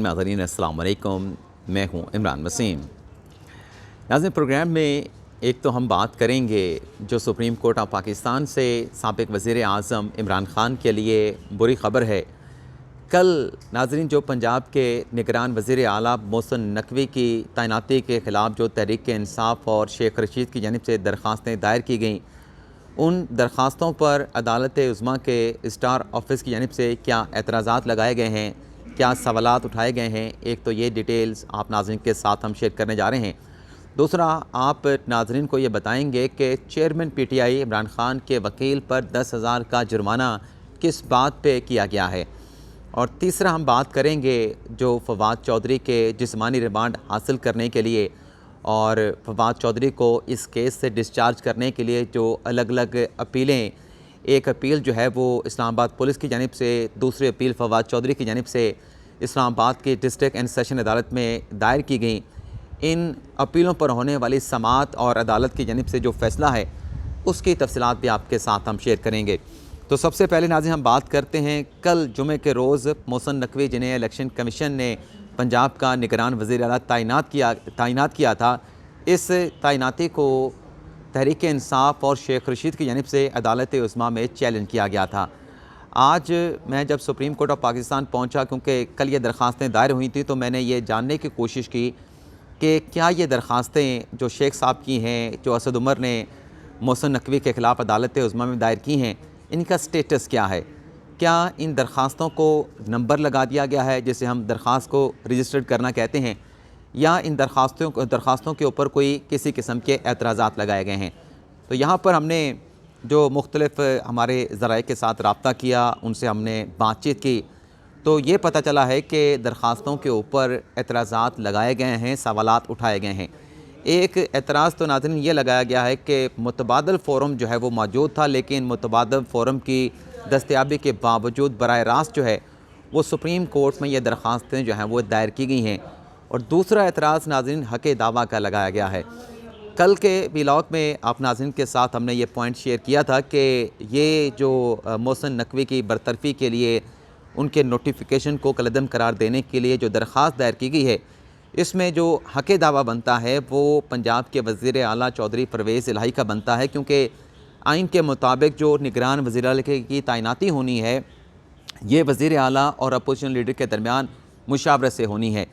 नाज़रीन अस्सलाम वालेकुम, मैं हूँ इमरान वसीम। नाज़रीन, प्रोग्राम में एक तो हम बात करेंगे जो सुप्रीम कोर्ट ऑफ पाकिस्तान से साबिक़ वज़ीर आज़म इमरान ख़ान के लिए बुरी ख़बर है। कल नाज़रीन जो पंजाब के निगरान वज़ीर आला मोहसिन नकवी की तैनाती के ख़िलाफ़ जो तहरीक इंसाफ़ और शेख रशीद की जानिब से दरख्वास्तें दायर की गईं, उन दरख्वास्तों पर अदालत उज़्मा के स्टार ऑफिस की जानिब से क्या एतराज़ात लगाए गए हैं, क्या सवालात उठाए गए हैं, एक तो ये डिटेल्स आप नाज़रीन के साथ हम शेयर करने जा रहे हैं। दूसरा, आप नाज़रीन को ये बताएंगे कि चेयरमैन पीटीआई इमरान ख़ान के वकील पर 10,000 का जुर्माना किस बात पे किया गया है। और तीसरा, हम बात करेंगे जो फवाद चौधरी के जिस्मानी रिमांड हासिल करने के लिए और फवाद चौधरी को इस केस से डिस्चार्ज करने के लिए जो अलग अलग अपीलें, एक अपील जो है वो इस्लामाबाद पुलिस की जानिब से, दूसरी अपील फवाद चौधरी की जानिब से इस्लामाबाद की डिस्ट्रिक्ट एंड सेशन अदालत में दायर की गई। इन अपीलों पर होने वाली समाअत और अदालत की जानिब से जो फ़ैसला है उसकी तफसीलात भी आपके साथ हम शेयर करेंगे। तो सबसे पहले नाज़रीन हम बात करते हैं, कल जुमे के रोज़ मोहसिन नकवी जिन्हें इलेक्शन कमीशन ने पंजाब का निगरान वज़ीर आला तैनात किया था, इस तैनाती को तहरीक इंसाफ़ और शेख रशीद की जानिब से अदालत उज़्मा में चैलेंज किया गया था। आज मैं जब सुप्रीम कोर्ट ऑफ पाकिस्तान पहुंचा, क्योंकि कल ये दरख्वास्तें दायर हुई थी, तो मैंने ये जानने की कोशिश की कि क्या ये दरख्वास्तें जो शेख साहब की हैं, जो असद उमर ने मोहसिन नकवी के ख़िलाफ़ अदालत उज़्मा में दायर की हैं, इनका स्टेटस क्या है। क्या इन दरख्वास्तों को नंबर लगा दिया गया है, जिसे हम दरख्वास्त को रजिस्टर्ड करना कहते हैं, या इन दरख्वास्तों के ऊपर कोई किसी किस्म के एतराज़ात लगाए गए हैं। तो यहाँ पर हमने जो मुख्तलिफ़ हमारे ज़राए के साथ रब्ता किया, उनसे हमने बातचीत की, तो ये पता चला है कि दरख्वास्तों के ऊपर एतराज़ात लगाए गए हैं, सवालात उठाए गए हैं। एक एतराज़ तो नाज़रीन ये लगाया गया है कि मुतबादल फ़ोरम जो है वो मौजूद था, लेकिन मुतबादल फ़ोरम की दस्तयाबी के बावजूद बराह रास्त जो है वो सुप्रीम कोर्ट में ये दरख्वास्तें जो हैं वो दायर की गई हैं। और दूसरा एतराज़ नाज़रीन हक़ दावा का लगाया गया है। कल के व्लॉग में आप नाज़रीन के साथ हमने ये पॉइंट शेयर किया था कि ये जो मोहसिन नकवी की बरतरफ़ी के लिए उनके नोटिफिकेशन को कलअदम करार देने के लिए जो दरख्वास्त दायर की गई है, इसमें जो हक़ दावा बनता है वो पंजाब के वज़ीर आला चौधरी परवेज़ इलाही का बनता है, क्योंकि आइन के मुताबिक जो निगरान वज़ीर आला की तैनाती होनी है, ये वज़ीर आला और अपोजिशन लीडर के दरमियान मुशावरत से होनी है।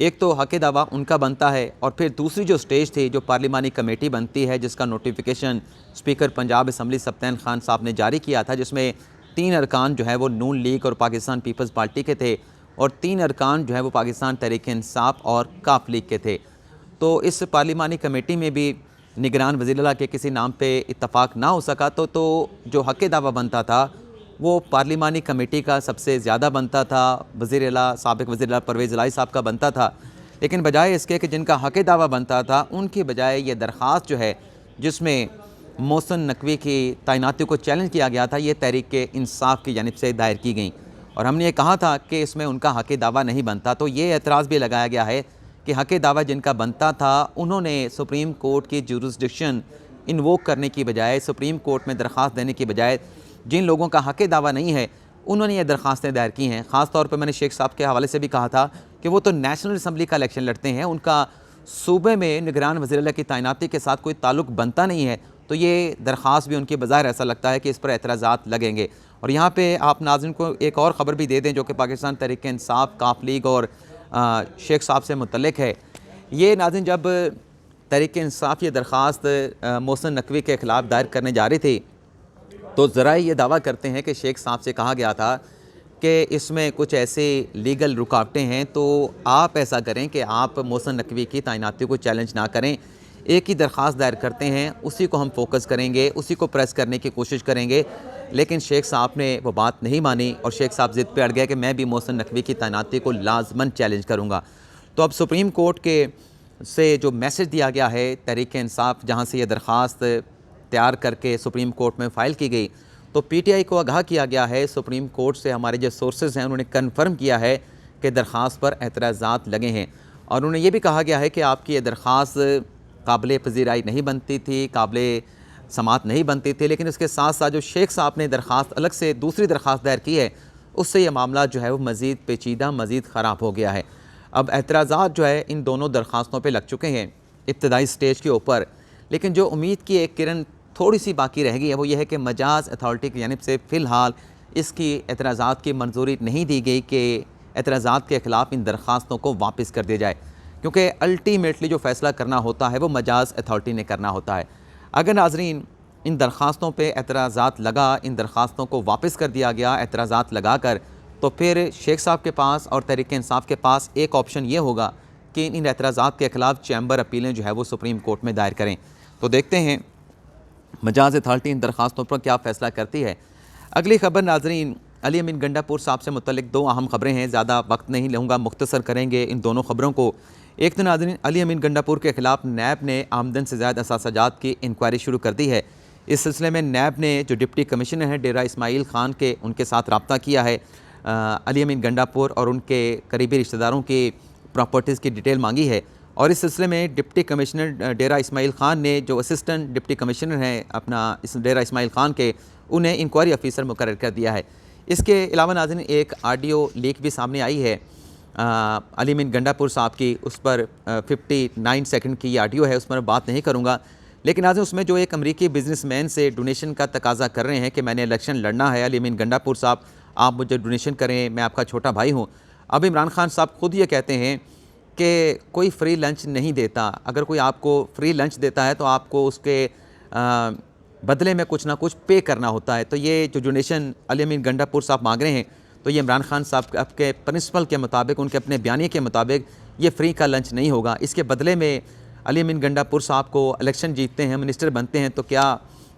एक तो हक़ दावा उनका बनता है, और फिर दूसरी जो स्टेज थी, जो पार्लिमानी कमेटी बनती है, जिसका notification speaker Punjab assembly Sibtain Khan साहब ने जारी किया था, जिसमें 3 अरकान जो है वो नून लीग और पाकिस्तान पीपल्स पार्टी के थे, और 3 अरकान जो है वो पाकिस्तान तहरीक इंसाफ़ और काफ लीग के थे। तो इस पार्लिमानी कमेटी में भी निगरान वज़ीर आला के किसी नाम पे इत्तफ़ाक़ ना हो सका, तो जो हक़ दावा बनता था वो पार्लिमानी कमेटी का सबसे ज़्यादा बनता था, वज़ीर आला साबिक़ वज़ीर आला परवेज़ इलाही साहब का बनता था। लेकिन बजाय इसके कि जिनका हक़ दावा बनता था, उनकी बजाय ये दरख्वास्त जो है जिसमें मोहसिन नकवी की तैनाती को चैलेंज किया गया था, ये तहरीक इंसाफ़ की जानिब से दायर की गई, और हमने ये कहा था कि इसमें उनका हक़ दावा नहीं बनता। तो ये एतराज़ भी लगाया गया है कि हक़ दावा जिनका बनता था, उन्होंने सुप्रीम कोर्ट की जुरिस्डिक्शन इन्वोक करने की बजाय, सुप्रीम कोर्ट में दरख्वास्त देने की बजाय, जिन लोगों का हक़ दावा नहीं है उन्होंने ये दरख्वास्तें दायर की हैं। ख़ास तौर पर मैंने शेख साहब के हवाले से भी कहा था कि वो तो नेशनल असम्बली का इलेक्शन लड़ते हैं, उनका सूबे में निगरान वज़ीर आला की तैनाती के साथ कोई ताल्लुक़ बनता नहीं है। तो ये दरख्वास्त भी उनकी बज़ाहिर ऐसा लगता है कि इस पर एतराज़ात लगेंगे। और यहाँ पे आप नाज़रीन को एक और ख़बर भी दे दें, जो कि पाकिस्तान तहरीक इंसाफ़, काफ लीग और शेख साहब से मुतल्लिक़ है। ये नाज़रीन जब तहरीक इंसाफ़ ये दरख्वास्त मोहसिन नकवी के ख़िलाफ़ दायर करने जा रही थी, तो ज़रा ये दावा करते हैं कि शेख साहब से कहा गया था कि इसमें कुछ ऐसे लीगल रुकावटें हैं, तो आप ऐसा करें कि आप मोहसिन नकवी की तैनाती को चैलेंज ना करें, एक ही दरख्वास्त दायर करते हैं, उसी को हम फोकस करेंगे, उसी को प्रेस करने की कोशिश करेंगे। लेकिन शेख साहब ने वो बात नहीं मानी, और शेख साहब ज़िद पे अड़ गए कि मैं भी मोहसिन नकवी की तैनाती को लाजमन चैलेंज करूँगा। तो अब सुप्रीम कोर्ट के से जो मैसेज दिया गया है तहरीक इंसाफ़, जहाँ से ये दरख्वास्त तैयार करके सुप्रीम कोर्ट में फ़ाइल की गई, तो पीटीआई को आगाह किया गया है। सुप्रीम कोर्ट से हमारे जो सोर्सेज हैं उन्होंने कन्फर्म किया है कि दरख्वास्त पर एतराज़ात लगे हैं, और उन्हें ये भी कहा गया है कि आपकी ये दरख्वास्त काबिल पज़ीराई नहीं बनती थी, काबिल समात नहीं बनती थी। लेकिन उसके साथ साथ जो शेख साहब ने दरख्वास्त अलग से दूसरी दरख्वास्त दायर की है, उससे ये मामला जो है वो मज़ीद पेचीदा, मज़ीद ख़राब हो गया है। अब एतराज़ात जो है इन दोनों दरख्वास्तों पे लग चुके हैं इब्तदाई स्टेज के ऊपर, लेकिन जो उम्मीद की एक किरण थोड़ी सी बाकी रह गई है वो ये है कि मजाज अथॉरिटी की जानिब से फ़िलहाल इसकी एतराज़ात की मंजूरी नहीं दी गई कि एतराज़ात के ख़िलाफ़ इन दरख्वास्तों को वापस कर दिया जाए, क्योंकि अल्टीमेटली जो फ़ैसला करना होता है वो मजाज अथॉरिटी ने करना होता है। अगर नाज़रीन इन दरख्वास्तों पे एतराज़ात लगा, इन दरख्वास्तों को वापस कर दिया गया एतराज़ात लगा कर, तो फिर शेख साहब के पास और तहरीक इंसाफ के पास एक ऑप्शन ये होगा कि इन एतराज़ात के ख़िलाफ़ चैम्बर अपीलें जो है वो सुप्रीम कोर्ट में दायर करें। तो देखते हैं मजाज अथॉरिटी इन दरख्वास्तों पर क्या फ़ैसला करती है। अगली खबर नाज़रीन अली अमीन गंडापुर साहब से मुतल्लिक दो अहम खबरें हैं, ज़्यादा वक्त नहीं लूँगा, मुख्तसर करेंगे इन दोनों खबरों को। एक तो नाज़रीन अली अमीन गंडापुर के ख़िलाफ़ नैब ने आमदन से ज़्यादा असासाजात की इंक्वायरी शुरू कर दी है। इस सिलसिले में नैब ने जो डिप्टी कमिश्नर हैं डेरा इस्माइल ख़ान के, उनके साथ रब्ता किया है। अली अमीन गंडापुर और उनके करीबी रिश्तेदारों की प्रॉपर्टीज़ की डिटेल मांगी है और इस सिलसिले में डिप्टी कमिश्नर डेरा इस्माइल ख़ान ने जो असिस्टेंट डिप्टी कमिश्नर हैं अपना इस डेरा इस्माइल ख़ान के, उन्हें इंक्वायरी ऑफिसर मुकर्रर कर दिया है। इसके अलावा नाज़रीन एक ऑडियो लीक भी सामने आई है अली अमीन गंडापुर साहब की, उस पर 59 सेकंड की ये ऑडियो है, उस पर बात नहीं करूँगा। लेकिन नाज़रीन उसमें जो एक अमरीकी बिजनेसमैन से डोनेशन का तकाजा कर रहे हैं कि मैंने इलेक्शन लड़ना है, अली अमीन गंडापुर साहब आप मुझे डोनेशन करें, मैं आपका छोटा भाई हूँ। अब इमरान खान साहब खुद ये कहते हैं कि कोई फ्री लंच नहीं देता, अगर कोई आपको फ्री लंच देता है तो आपको उसके बदले में कुछ ना कुछ पे करना होता है। तो ये जो डोनेशन अली अमीन गंडापुर साहब मांग रहे हैं, तो ये इमरान खान साहब आपके प्रिंसिपल के मुताबिक, उनके अपने बयानी के मुताबिक ये फ्री का लंच नहीं होगा। इसके बदले में अली अमीन गंडापुर साहब को इलेक्शन जीतते हैं, मिनिस्टर बनते हैं, तो क्या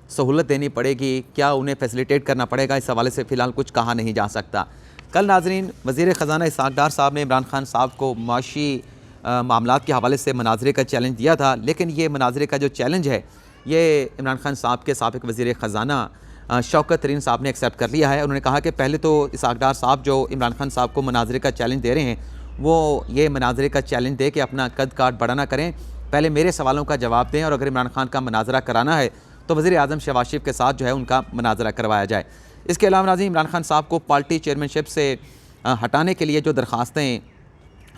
सहूलत देनी पड़ेगी, क्या उन्हें फैसिलिटेट करना पड़ेगा, इस हवाले से फ़िलहाल कुछ कहा नहीं जा सकता। कल नाज़रीन वज़ीर ख़जाना इसहाक़ डार साहब ने इमरान खान साहब को माशी मामलात के हवाले से मनाजरे का चैलेंज दिया था, लेकिन ये मनाजरे का जो चैलेंज है ये इमरान खान साहब के साबिक़ वज़ीर ख़जाना शौकत तरीन साहब ने एक्सेप्ट कर लिया है। उन्होंने कहा कि पहले तो इसहाक़ डार साहब जो इमरान खान साहब को मनाजरे का चैलेंज दे रहे हैं, वो ये मनाजरे का चैलेंज दे के अपना कद काट बड़ा ना करें, पहले मेरे सवालों का जवाब दें और अगर इमरान खान का मनाजरा कराना है तो वज़ीर आज़म शहबाज शरीफ के साथ जो है उनका मनाजरा करवाया जाए। इसके अलावा नाज़रीन इमरान खान साहब को पार्टी चेयरमैनशिप से हटाने के लिए जो दरख्वास्तें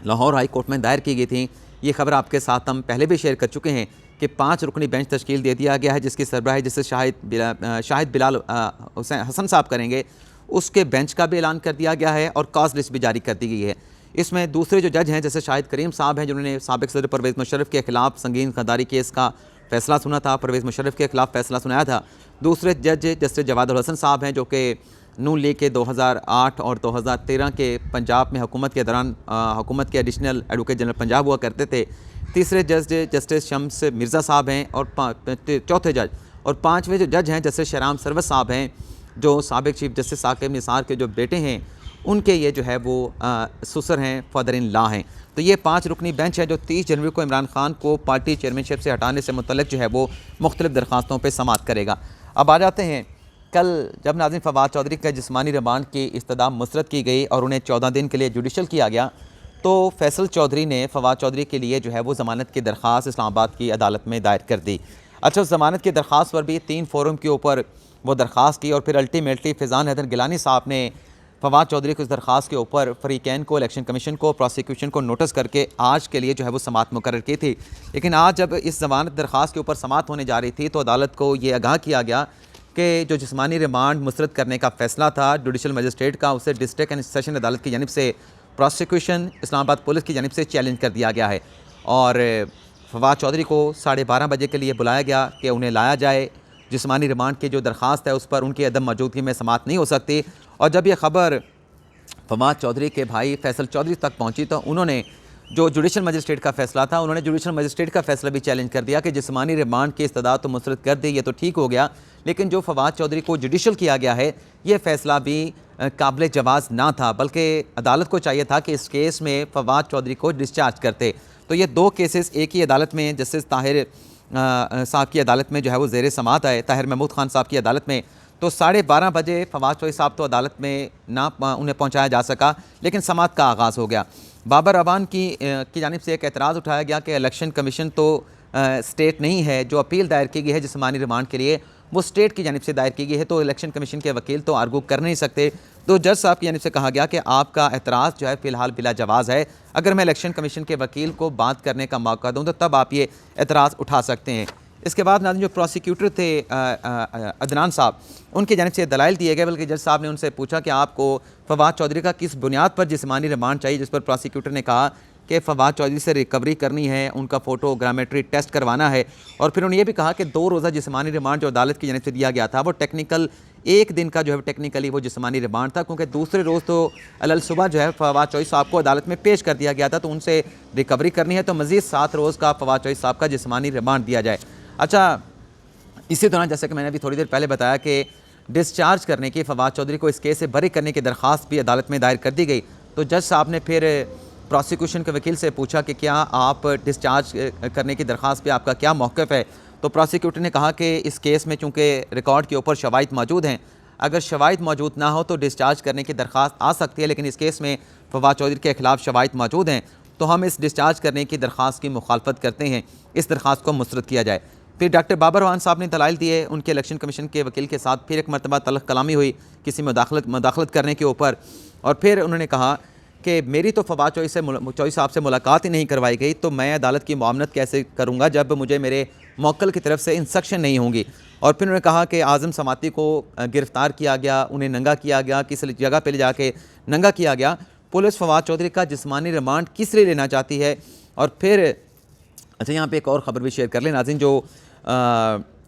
लाहौर हाई कोर्ट में दायर की गई थी, ये खबर आपके साथ हम पहले भी शेयर कर चुके हैं कि 5 रुकनी बेंच तश्कील दे दिया गया है, जिसकी सरबराही जिससे शाहिद बिलाल हसन साहब करेंगे, उसके बेंच का भी ऐलान कर दिया गया है और कॉज लिस्ट भी जारी कर दी गई है। इसमें दूसरे जो जज हैं जैसे शाहिद करीम साहब हैं, जिन्होंने साबिक़ सदर परवेज़ मुशर्रफ के ख़िलाफ़ संगीन गद्दारी केस का फ़ैसला सुना था, परवेज़ मुशर्रफ के ख़िलाफ़ फ़ैसला सुनाया था। दूसरे जज जस्टिस जवाद उल हसन साहब हैं जो कि नून लीग के 2008 और 2013 के पंजाब में हुकूमत के दौरान हुकूमत के एडिशनल एडवोकेट जनरल पंजाब हुआ करते थे। तीसरे जज जस्टिस शम्स मिर्ज़ा साहब हैं और चौथे जज और पाँचवें जो जज हैं जस्टिस शहराम सरवत साहब हैं, जो साबिक़ चीफ जस्टिस साकिब निसार के जो बेटे हैं, उनके ये जो है वो ससुर हैं, फादर इन लॉ हैं। तो ये 5 रुकनी बेंच है जो 30 जनवरी को इमरान खान को पार्टी चेयरमैनशिप से हटाने से मुतल्लिक़ जो है वो मुख्तलिफ़ दरख्वास्तों पर समाअत करेगा। अब आ जाते हैं कल जब नाज़रीन फवाद चौधरी का जिस्मानी रिमांड की इस्तदा मुस्तरद की गई और उन्हें 14 दिन के लिए जुडिशल किया गया, तो फैसल चौधरी ने फवाद चौधरी के लिए जो है वो ज़मानत की दरख्वास्त इस्लामाबाद की अदालत में दायर कर दी। अच्छा, उस ज़मानत की दरख्वास्त पर भी 3 फोरम के ऊपर वो दरख्वास्त की और फिर अल्टीमेटली फैज़ान हैदर गिलानी साहब ने फवाद चौधरी को इस दरख्वास्त के ऊपर फरीकैन को, इलेक्शन कमीशन को, प्रोसिक्यूशन को नोटिस करके आज के लिए जो है वो समाअत मुकर्रर की थी। लेकिन आज जब इस ज़मानत दरख्वास्त के ऊपर समाअत होने जा रही थी तो अदालत को ये आगाह किया गया कि जो जिस्मानी रिमांड मुस्तरद करने का फ़ैसला था जुडिशल मजिस्ट्रेट का, उसे डिस्ट्रिक्ट एंड सेशन अदालत की जानिब से प्रोसिक्यूशन इस्लामाबाद पुलिस की जानिब से चैलेंज कर दिया गया है और फवाद चौधरी को 12:30 बजे के लिए बुलाया गया कि उन्हें लाया जाए। जिस्मानी रिमांड की जो दरख्वास्त है उस पर उनकी अदम मौजूदगी में समाअत नहीं हो सकती। और जब यह ख़बर फवाद चौधरी के भाई फैसल चौधरी तक पहुँची तो उन्होंने जो जुडिशल मजिस्ट्रेट का फ़ैसला था, उन्होंने जुडिशल मजिस्ट्रेट का फ़ैसला भी चैलेंज कर दिया कि जिस्मानी रिमांड की इस्तदा तो मुस्तरद कर दी, ये तो ठीक हो गया, लेकिन जो फवाद चौधरी को जुडिशल किया गया है ये फ़ैसला भी काबिल जवाज़ ना था, बल्कि अदालत को चाहिए था कि इस केस में फवाद चौधरी को डिस्चार्ज करते। तो ये 2 केसेस एक ही अदालत में जस्टिस ताहिर साहब की अदालत में जो है वो ज़ेर समाअत आए, ताहिर महमूद खान साहब की अदालत में। तो 12:30 बजे फवाद चौधरी साहब तो अदालत में ना उन्हें पहुँचाया जा सका, लेकिन समाअत का आगाज़ हो गया। बाबर अवान की जानिब से एक एतराज़ उठाया गया कि इलेक्शन कमीशन तो स्टेट नहीं है, जो अपील दायर की गई है जिस्मानी रिमांड के लिए वो स्टेट की जानिब से दायर की गई है, तो इलेक्शन कमीशन के वकील तो आर्गू कर नहीं सकते। तो जज साहब की जानिब से कहा गया कि आपका एतराज़ जो है फ़िलहाल बिला जवाज़ है, अगर मैं इलेक्शन कमीशन के वकील को बात करने का मौका दूँ तो तब आप ये एतराज़ उठा सकते हैं। इसके बाद नाज़रीन जो प्रोसिक्यूटर थे अदनान साहब, उनकी जानिब से दलाइल दिए गए, बल्कि जज साहब ने उनसे पूछा कि आपको फवाद चौधरी का किस बुनियाद पर जिस्मानी रिमांड चाहिए, जिस पर प्रोसिक्यूटर ने कहा कि फवाद चौधरी से रिकवरी करनी है, उनका फ़ोटोग्रामेट्री टेस्ट करवाना है। और फिर उन्होंने ये भी कहा कि 2 रोज़ा जिस्मानी रिमांड जो अदालत की जानिब से दिया गया था वो टेक्निकल 1 दिन का जो है टेक्निकली वो जिस्मानी रिमांड था, क्योंकि दूसरे रोज़ तो अलल सुबह जो है फवाद चौधरी साहब को अदालत में पेश कर दिया गया था, तो उनसे रिकवरी करनी है, तो मज़ीद 7 रोज़ का फवाद चौधरी साहब का जिस्मानी रिमांड दिया जाए। अच्छा, इसी दौरान जैसे कि मैंने अभी थोड़ी देर पहले बताया कि डिस्चार्ज करने की, फवाद चौधरी को इस केस से बरी करने की दरख्वास्त भी अदालत में दायर कर दी गई। तो जज साहब ने फिर प्रोसिक्यूशन के वकील से पूछा कि क्या आप डिस्चार्ज करने की दरख्वास्त पे आपका क्या मौक़िफ़ है। तो प्रोसिक्यूटर ने कहा कि इस केस में चूँकि रिकॉर्ड के ऊपर शवाहिद मौजूद हैं, अगर शवाहिद मौजूद ना हो तो डिस्चार्ज करने की दरख्वास्त आ सकती है, लेकिन इस केस में फवाद चौधरी के ख़िलाफ़ शवाहिद मौजूद हैं, तो हम इस डिस्चार्ज करने की दरख्वास्त की मुखालफत करते हैं, इस दरख्वास्त को मुस्तरद किया जाए। फिर डॉक्टर बाबर रवान साहब ने दलाइल दिए, उनके इलेक्शन कमीशन के वकील के साथ फिर एक मरतबा तल्ख़ कलामी हुई किसी मुदाखलत करने के ऊपर, और फिर उन्होंने कहा कि मेरी तो फवाद चौधरी साहब से मुलाकात ही नहीं करवाई गई, तो मैं अदालत की मुआवनत कैसे करूँगा जब मुझे मेरे मौक्कल की तरफ से इंस्ट्रक्शन नहीं होंगी। और फिर उन्होंने कहा कि आज़म समाती को गिरफ़्तार किया गया, उन्हें नंगा किया गया, किस जगह पर ले जाके नंगा किया गया, पुलिस फवाद चौधरी का जिस्मानी रिमांड किस लिए लेना चाहती है। और फिर अच्छा, यहाँ पे एक और ख़बर भी शेयर कर लें नाज़रीन, जो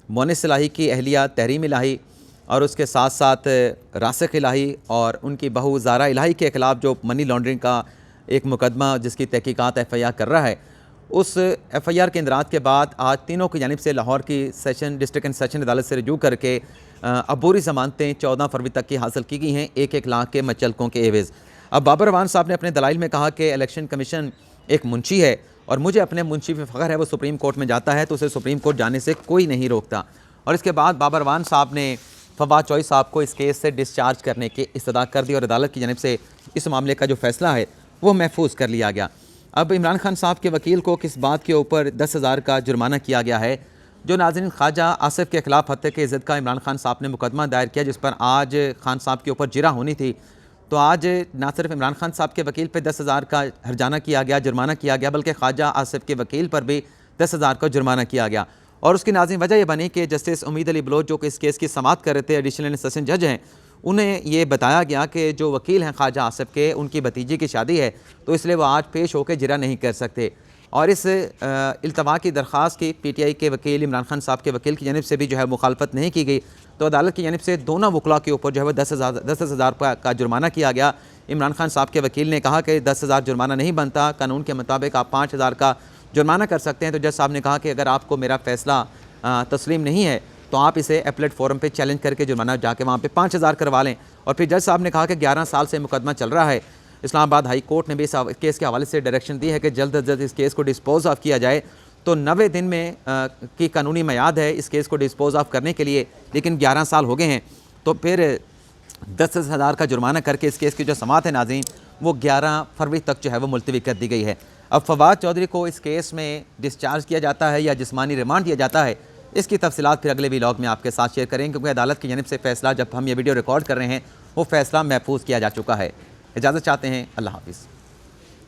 मोनिस इलाही की अहलिया तहरीम इलाही और उसके साथ साथ रासिक इलाही और उनकी बहू ज़ारा इलाही के ख़िलाफ़ जो मनी लॉन्ड्रिंग का एक मुकदमा जिसकी तहकीकात FIR कर रहा है, उस FIR के इंदराज के बाद आज तीनों की जानिब से लाहौर की डिस्ट्रिक्ट एंड सेशन अदालत से रजू करके अबूरी ज़मानतें 14 फरवरी तक की हासिल की गई हैं 1-1 लाख के मचलकों के एवज़। अब बाबर रवान साहब ने अपने दलाइल में कहा कि इलेक्शन कमीशन एक मुंशी है और मुझे अपने मुंशी पे फ़ख्र है, वो सुप्रीम कोर्ट में जाता है तो उसे सुप्रीम कोर्ट जाने से कोई नहीं रोकता। और इसके बाद बाबर रवान साहब ने फवाद चौधरी साहब को इस केस से डिस्चार्ज करने की इस्तदा कर दी और अदालत की जानिब से इस मामले का जो फ़ैसला है वो महफूज कर लिया गया। अब इमरान खान साहब के वकील को किस बात के ऊपर 10,000 का जुर्माना किया गया है, जो नाज़रीन ख्वाजा आसिफ के ख़िलाफ़ हत्या की इज़्ज़त का इमरान खान साहब ने मुकदमा दायर किया, जिस पर आज खान साहब के ऊपर जिरा होनी थी, तो आज ना सिर्फ इमरान खान साहब के वकील पे 10,000 का हर्जाना किया गया, जुर्माना किया गया, बल्कि ख्वाजा आसिफ के वकील पर भी 10,000 का जुर्माना किया गया। और उसकी नाज़रीन वजह यह बनी कि जस्टिस उम्मीद अली बलोच जो कि इस केस की समाअत कर रहे थे, एडिशनल सेशन जज हैं, उन्हें ये बताया गया कि जो वकील हैं ख्वाजा आसिफ के, उनकी भतीजी की शादी है, तो इसलिए वो आज पेश होकर जिरा नहीं कर सकते। और इस इल्तवा की दरख्वास्त की PTI के वकील इमरान खान साहब के वकील की जानिब से भी जो है मुखालफत नहीं की गई, तो अदालत की जानिब से दोनों वकला के ऊपर जो है वो 10,000 का जुर्माना किया गया। इमरान खान साहब के वकील ने कहा कि 10,000 जुर्माना नहीं बनता, कानून के मुताबिक आप 5,000 का जुर्माना कर सकते हैं। तो जज साहब ने कहा कि अगर आपको मेरा फ़ैसला तस्लीम नहीं है तो आप इसे एपलेट फोरम पे चैलेंज करके जुर्माना जाके वहाँ पे 5,000 करवा लें। और फिर जज साहब ने कहा कि 11 साल से मुकदमा चल रहा है, इस्लामाबाद हाई कोर्ट ने भी इस केस के हवाले से डायरेक्शन दी है कि जल्द अज जल्द इस केस को डिस्पोज ऑफ किया जाए। तो 90 दिन में की कानूनी मियाद है इस केस को डिस्पोज ऑफ करने के लिए, लेकिन 11 साल हो गए हैं, तो फिर 10,000 का जुर्माना करके इस केस की जो समाअत है नाज़रीन वो 11 फरवरी तक जो है वो मुलतवी कर दी गई है। अब फवाद चौधरी को इस केस में डिस्चार्ज किया जाता है या जिस्मानी रिमांड दिया जाता है, इसकी तफसीलात फिर अगले व्लॉग में आपके साथ शेयर करेंगे, क्योंकि अदालत की जानिब से फ़ैसला जब हम ये वीडियो रिकॉर्ड कर रहे हैं वो फ़ैसला महफूज किया जा चुका है। इजाज़त चाहते हैं, अल्लाह हाफ़िज़।